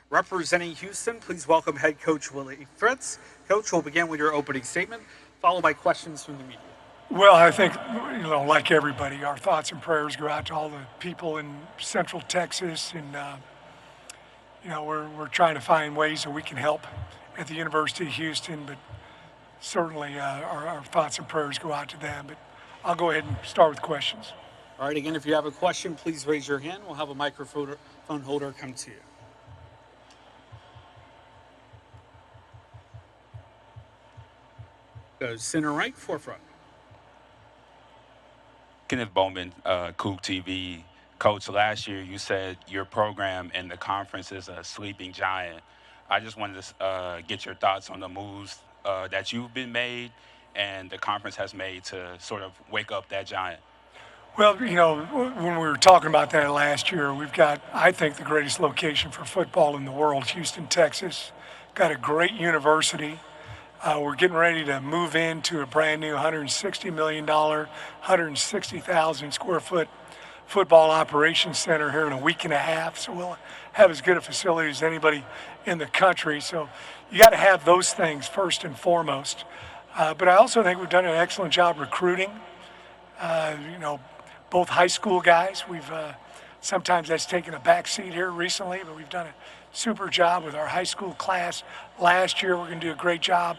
Representing Houston, please welcome head coach Willie Fritz. Coach, we'll begin with your opening statement, followed by questions from the media. Well, I think, like everybody, our thoughts and prayers go out to all the people in Central Texas, and we're trying to find ways that we can help at the University of Houston. But certainly, our thoughts and prayers go out to them. But I'll go ahead and start with questions. All right, again, if you have a question, please raise your hand. We'll have a microphone holder come to you. Go center right, forefront. Kenneth Bowman, Coug TV. Coach, last year you said your program in the conference is a sleeping giant. I just wanted to get your thoughts on the moves that you've been made and the conference has made to sort of wake up that giant. Well, when we were talking about that last year, we've got, I think, the greatest location for football in the world, Houston, Texas. Got a great university. We're getting ready to move into a brand new $160 million, 160,000 square foot football operations center here in a week and a half. So we'll have as good a facility as anybody in the country. So you got to have those things first and foremost. But I also think we've done an excellent job recruiting. Both high school guys. We've sometimes that's taken a back seat here recently, but we've done a super job with our high school class last year. We're going to do a great job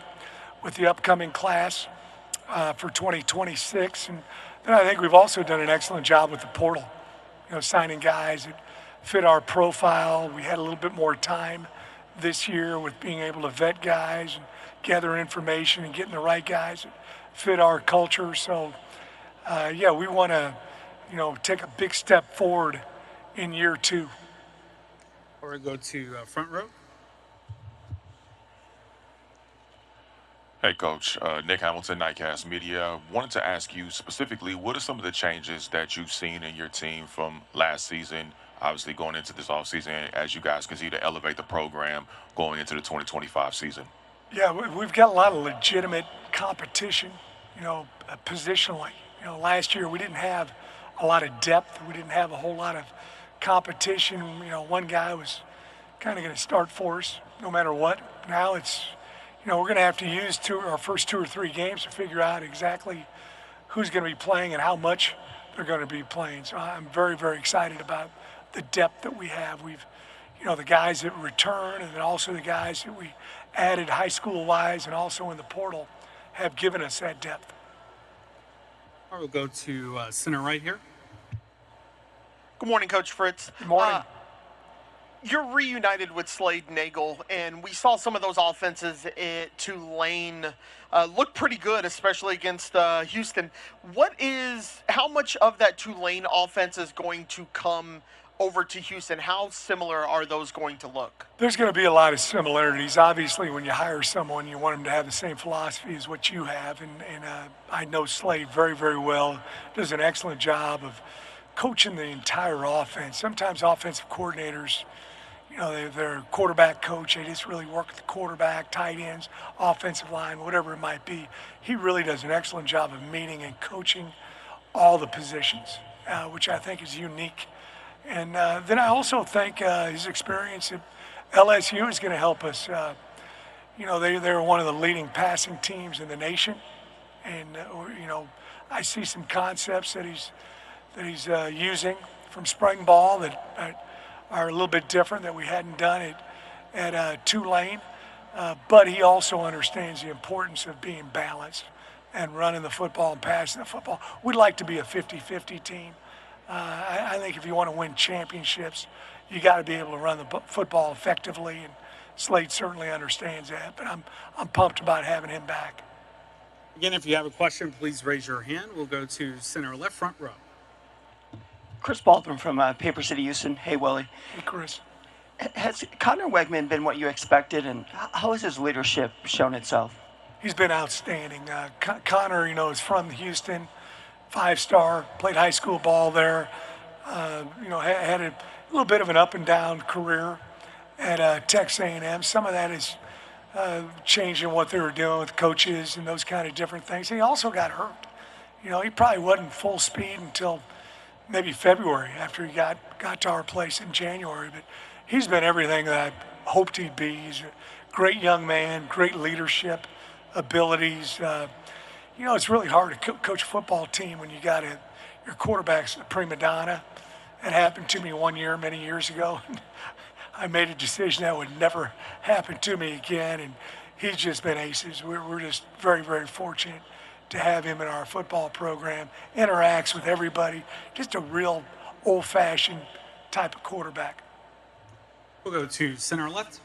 with the upcoming class for 2026. And then I think we've also done an excellent job with the portal, signing guys that fit our profile. We had a little bit more time this year with being able to vet guys and gather information and getting the right guys that fit our culture. So, we want to, take a big step forward in year two. Or go to front row. Hey, Coach. Nick Hamilton, Nightcast Media. Wanted to ask you specifically, what are some of the changes that you've seen in your team from last season, obviously going into this offseason, as you guys continue to elevate the program going into the 2025 season? Yeah, we've got a lot of legitimate competition, positionally. Last year we didn't have a lot of depth. We didn't have a whole lot of competition. One guy was kind of going to start for us no matter what. Now it's, we're going to have to use our first 2 or 3 games to figure out exactly who's going to be playing and how much they're going to be playing. So I'm very, very excited about the depth that we have. We've, the guys that return and then also the guys that we added high school-wise and also in the portal have given us that depth. All right, we'll go to center right here. Good morning, Coach Fritz. Good morning. You're reunited with Slade Nagel, and we saw some of those offenses at Tulane look pretty good, especially against Houston. How much of that Tulane offense is going to come over to Houston? How similar are those going to look? There's going to be a lot of similarities. Obviously, when you hire someone, you want them to have the same philosophy as what you have, and I know Slade very, very well. Does an excellent job of coaching the entire offense. Sometimes offensive coordinators, they're a quarterback coach. They just really work with the quarterback, tight ends, offensive line, whatever it might be. He really does an excellent job of meeting and coaching all the positions, which I think is unique. And then I also think his experience at LSU is going to help us. They're one of the leading passing teams in the nation. And, I see some concepts that he's using from spring ball that are a little bit different that we hadn't done at Tulane. But he also understands the importance of being balanced and running the football and passing the football. We'd like to be a 50-50 team. I think if you want to win championships, you got to be able to run the football effectively, and Slade certainly understands that. But I'm pumped about having him back. Again, if you have a question, please raise your hand. We'll go to center left, front row. Chris Baldwin from Paper City, Houston. Hey, Willie. Hey, Chris. Has Connor Wegman been what you expected, and how has his leadership shown itself? He's been outstanding. Connor, is from Houston, 5-star, played high school ball there. Had a little bit of an up and down career at Texas A&M. Some of that is changing what they were doing with coaches and those kind of different things. He also got hurt. He probably wasn't full speed until maybe February after he got to our place in January. But he's been everything that I hoped he'd be. He's a great young man, great leadership abilities. It's really hard to coach a football team when your quarterback's a prima donna. It happened to me one year, many years ago. I made a decision that would never happen to me again, and he's just been aces. We're just very, very fortunate to have him in our football program, interacts with everybody, just a real old-fashioned type of quarterback. We'll go to center left.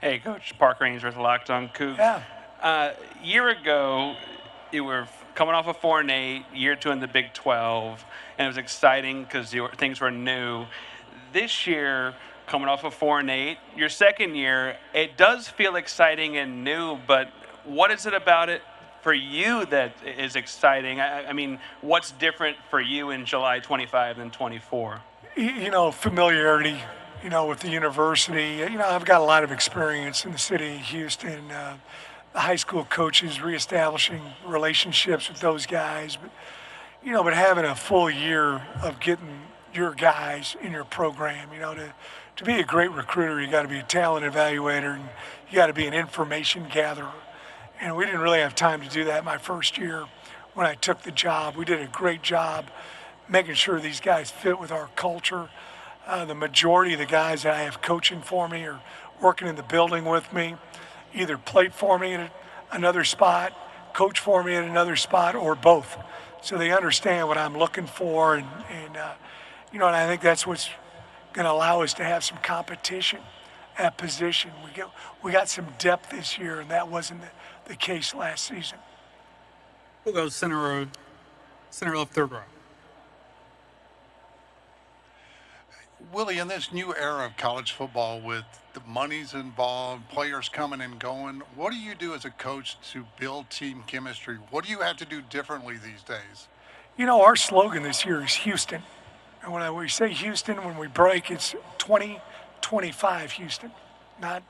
Hey, Coach Parker Ainsworth, Locked On Cougs. Yeah. Year ago, you were coming off a 4-8, year 2 in the Big 12, and it was exciting because things were new. This year, coming off a 4-8, your second year, it does feel exciting and new, but what is it about it for you that is exciting? I mean, what's different for you in July 25 than 24? Familiarity, with the university. I've got a lot of experience in the city of Houston, the high school coaches, reestablishing relationships with those guys. But having a full year of getting your guys in your program, to be a great recruiter, you got to be a talent evaluator, and you got to be an information gatherer. And we didn't really have time to do that my first year when I took the job. We did a great job making sure these guys fit with our culture. The majority of the guys that I have coaching for me or working in the building with me either played for me at another spot, coach for me at another spot, or both. So they understand what I'm looking for, and I think that's what's going to allow us to have some competition at position. We got some depth this year, and that wasn't the case last season. We'll go center left, third row. Willie, in this new era of college football with the money's involved, players coming and going, what do you do as a coach to build team chemistry? What do you have to do differently these days? Our slogan this year is Houston. And when we say Houston, when we break, it's 2025 Houston, not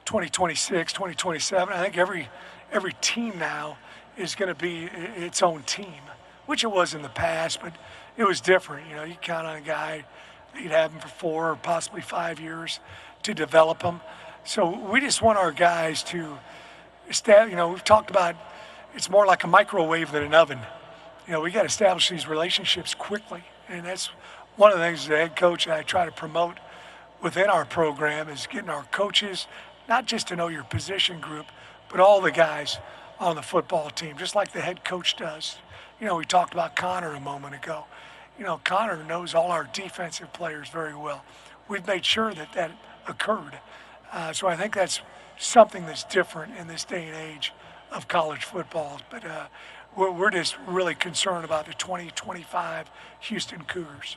2026, 2027. I think every team now is going to be its own team, which it was in the past, but it was different. You count on a guy, you'd have him for 4 or possibly 5 years to develop them. So we just want our guys to establish, we've talked about it's more like a microwave than an oven. We got to establish these relationships quickly. And that's one of the things as a head coach I try to promote within our program is getting our coaches, not just to know your position group, but all the guys on the football team, just like the head coach does. We talked about Connor a moment ago. Connor knows all our defensive players very well. We've made sure that occurred. So I think that's something that's different in this day and age of college football. But we're just really concerned about the 2025 Houston Cougars.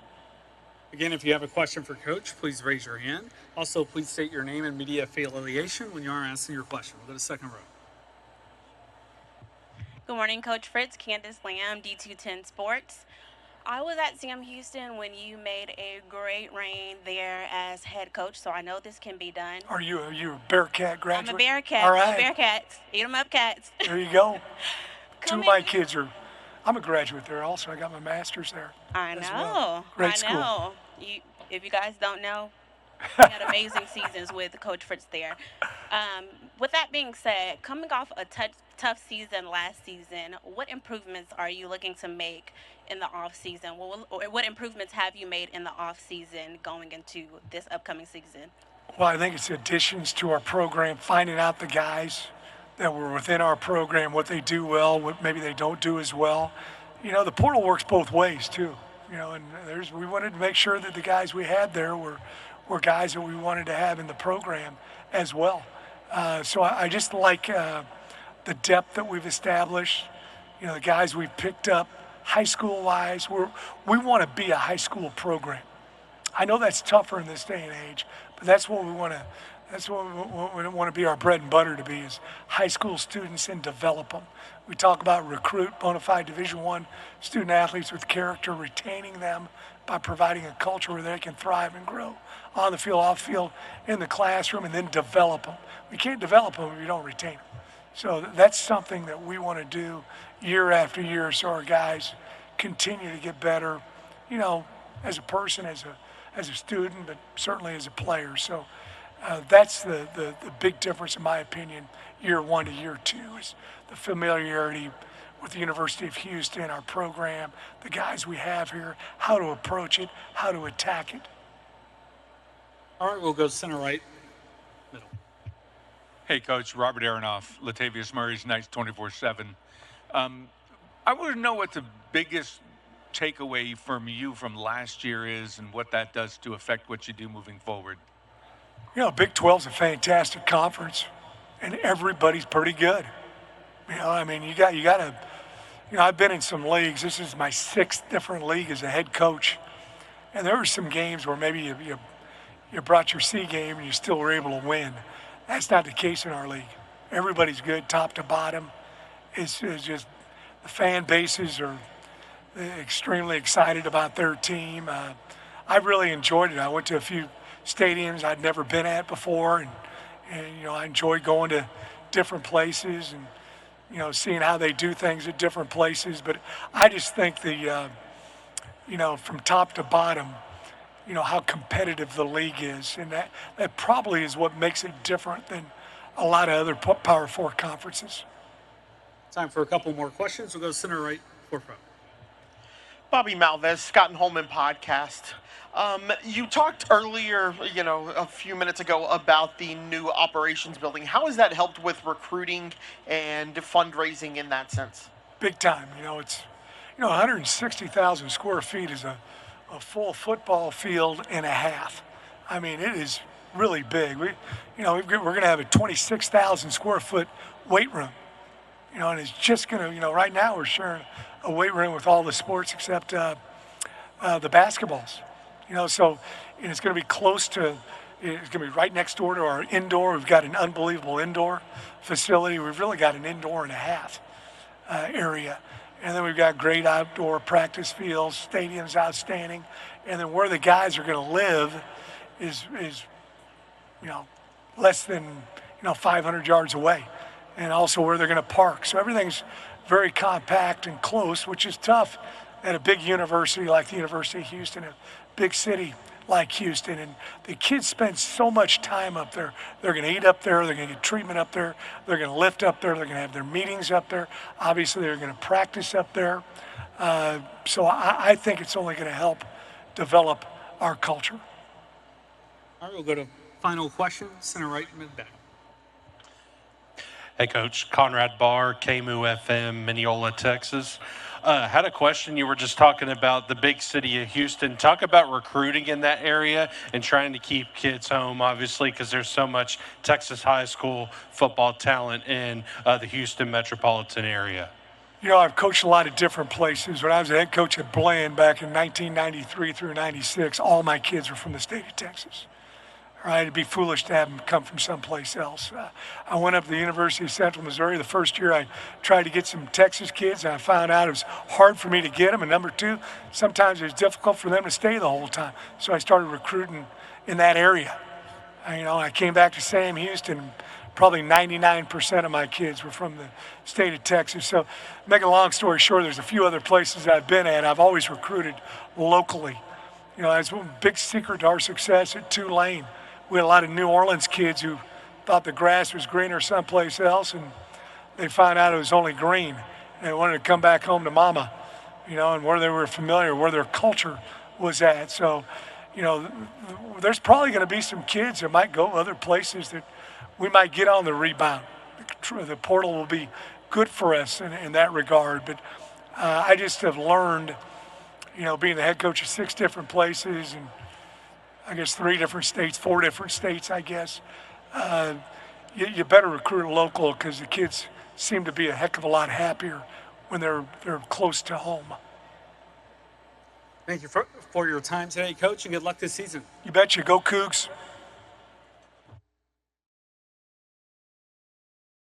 Again, if you have a question for Coach, please raise your hand. Also, please state your name and media affiliation when you are asking your question. We'll go to second row. Good morning, Coach Fritz. Candace Lamb, D210 Sports. I was at Sam Houston when you made a great reign there as head coach, so I know this can be done. Are you a Bearcat graduate? I'm a Bearcat. All right. Bearcats. Eat 'em up, cats. There you go. Two of my kids I'm a graduate there also. I got my master's there. I know. Well. Great school. I know. If you guys don't know, we had amazing seasons with Coach Fritz there. With that being said, coming off a tough season last season, what improvements are you looking to make in the off season? What improvements have you made in the off season going into this upcoming season? Well, I think it's additions to our program, finding out the guys that were within our program, what they do well, what maybe they don't do as well. The portal works both ways too. And we wanted to make sure that the guys we had there were guys that we wanted to have in the program as well. So I just like the depth that we've established. The guys we've picked up high school wise. We want to be a high school program. I know that's tougher in this day and age, but that's what we want to. That's what we want to be our bread and butter to be is high school students and develop them. We talk about recruit bona fide Division I student athletes with character, retaining them by providing a culture where they can thrive and grow on the field, off field, in the classroom, and then develop them. We can't develop them if we don't retain them. So that's something that we want to do year after year so our guys continue to get better, as a person, as a student, but certainly as a player. So That's the big difference, in my opinion, year one to year two, is the familiarity with the University of Houston, our program, the guys we have here, how to approach it, how to attack it. All right, we'll go center right, middle. Hey, Coach. Robert Aronoff, Latavius Murray's Knights 24/7. I want to know what the biggest takeaway from you from last year is and what that does to affect what you do moving forward. You know, Big 12's a fantastic conference, and everybody's pretty good. You know, I mean, you got to, you know, I've been in some leagues. This is my 6th different league as a head coach, and there were some games where maybe you brought your C game and you still were able to win. That's not the case in our league. Everybody's good, top to bottom. It's just the fan bases are extremely excited about their team. I really enjoyed it. I went to a few stadiums I'd never been at before, and you know, I enjoyed going to different places and, you know, seeing how they do things at different places. But I just think you know, from top to bottom, you know, how competitive the league is, and that probably is what makes it different than a lot of other Power 4 conferences. Time for a couple more questions. We'll go center right, fourth row. Bobby Malvez, Scott and Holman podcast. You talked earlier, you know, a few minutes ago about the new operations building. How has that helped with recruiting and fundraising in that sense? Big time. You know, it's, you know, 160,000 square feet is a full football field and a half. I mean, it is really big. We're going to have a 26,000 square foot weight room. You know, and it's just going to, you know, right now we're sharing a weight room with all the sports except the basketballs. You know, so, and it's going to be close to, it's going to be right next door to our indoor. We've got an unbelievable indoor facility. We've really got an indoor and a half area. And then we've got great outdoor practice fields, stadiums outstanding. And then where the guys are going to live is, you know, less than, you know, 500 yards away. And also where they're going to park. So everything's very compact and close, which is tough at a big university like the University of Houston, a big city like Houston. And the kids spend so much time up there. They're going to eat up there. They're going to get treatment up there. They're going to lift up there. They're going to have their meetings up there. Obviously, they're going to practice up there. So I think it's only going to help develop our culture. All right, we'll go to final question, center right, mid back. Hey, Coach. Conrad Barr, KMU FM, Mineola, Texas. Had a question. You were just talking about the big city of Houston. Talk about recruiting in that area and trying to keep kids home, obviously, because there's so much Texas high school football talent in the Houston metropolitan area. You know, I've coached a lot of different places. When I was a head coach at Bland back in 1993 through 96, all my kids were from the state of Texas. Right, it'd be foolish to have them come from someplace else. I went up to the University of Central Missouri the first year. I tried to get some Texas kids, and I found out it was hard for me to get them. And number two, sometimes it was difficult for them to stay the whole time. So I started recruiting in that area. You know, I came back to Sam Houston. Probably 99% of my kids were from the state of Texas. So, make a long story short, there's a few other places I've been at. I've always recruited locally. You know, that's one big secret to our success at Tulane. We had a lot of New Orleans kids who thought the grass was greener someplace else, and they found out it was only green. And they wanted to come back home to mama, you know, and where they were familiar, where their culture was at. So, you know, there's probably going to be some kids that might go other places that we might get on the rebound. The portal will be good for us in that regard. But I just have learned, you know, being the head coach of 6 different places and I guess 3 different states, 4 different states, I guess. You better recruit local because the kids seem to be a heck of a lot happier when they're close to home. Thank you for your time today, Coach, and good luck this season. You betcha. Go Cougs.